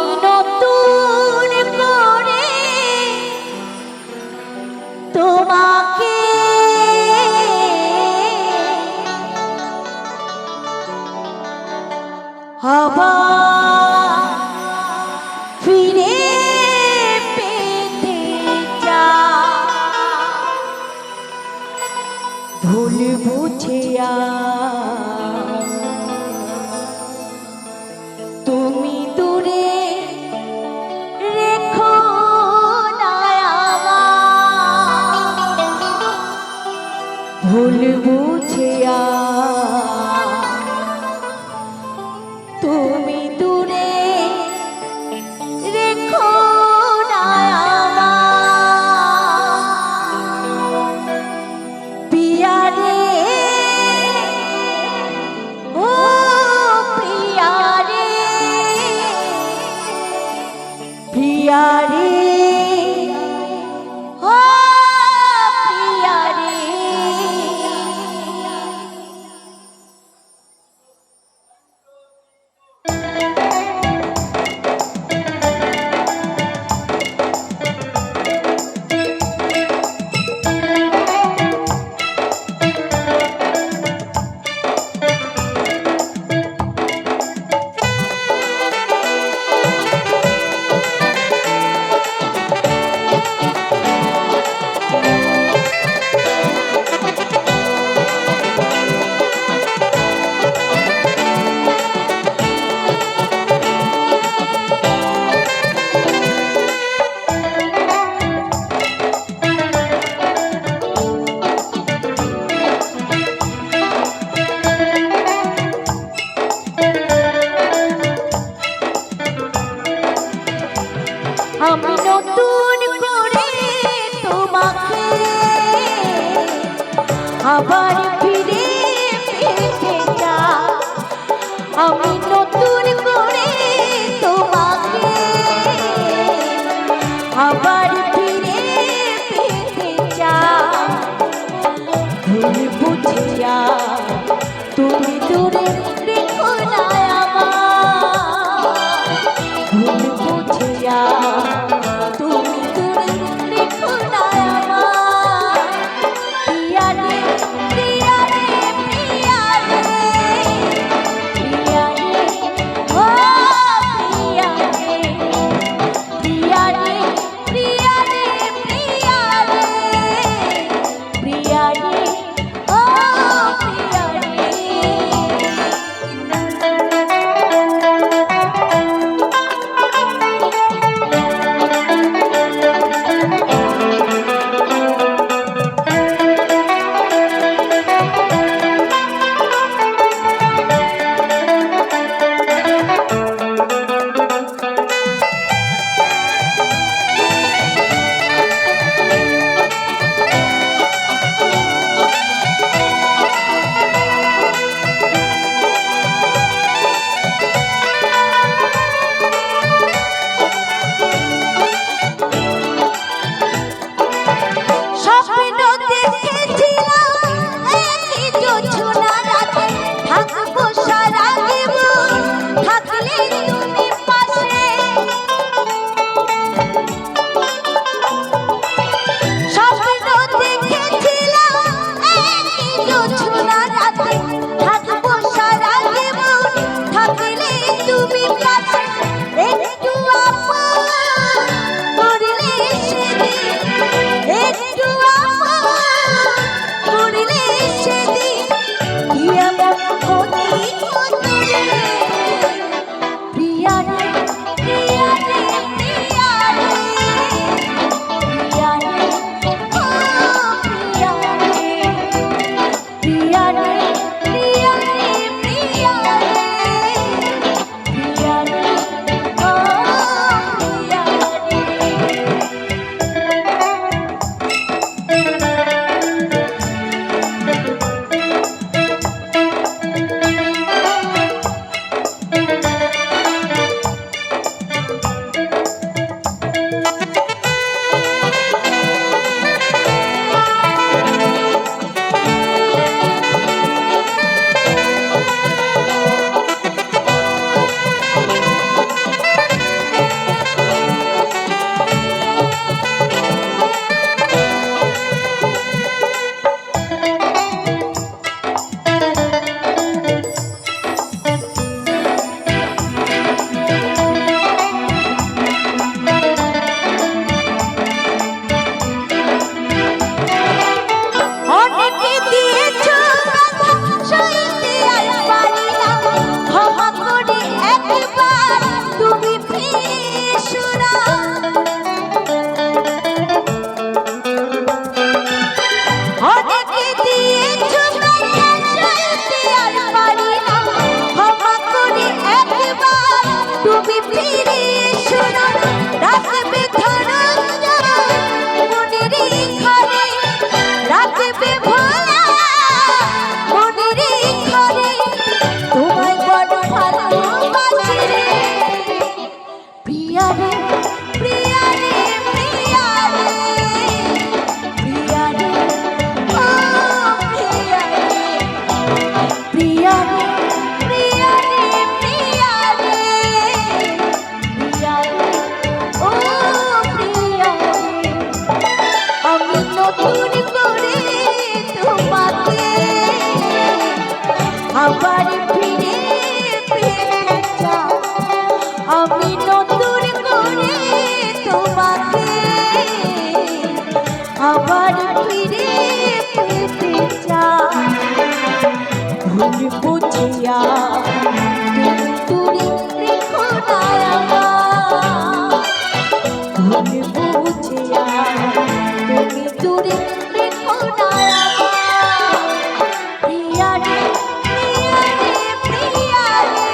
আমি নতুন করে তোমাকে আবার ফিরে পেতে চাই। ভুল বুঝিয়া তুমি দূরে রেখো না আমায়। ভুল বুঝিয়া তুমি দূরে রেখো না আমায়। পিয়া রে ও প্রিয়া রে, প্রিয়া রে ও প্রিয়া রে। আমি নতুন করে তোমাকে আবার ফিরে পেতে চাই। আমি নতুন করে তোমাকে আবার ফিরে পেতে চাই। ভুল বুঝিয়া তুমি দূরে রেখো না আমায়। ভুল বুঝিয়া তুমি দূরে রেখো না আমায়। প্রিয়া রে প্রিয়া বুঝিয়া তুমি দূরে রেখো না আমায়, ভুল বুঝিয়া তুমি দূরে রেখো না আমায়। প্রিয়া রে প্রিয়া রে প্রিয়া রে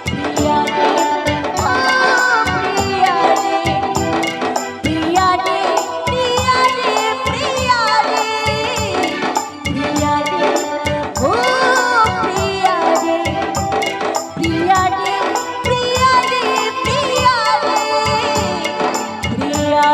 প্রিয়া রে ও প্রিয়া রে প্রিয়া রে প্রিয়া রে প্রিয়া রে প্রিয়া রে ও প্রিয়া রে প্রিয়া রে প্রিয়া রে প্রিয়া রে প্রিয়া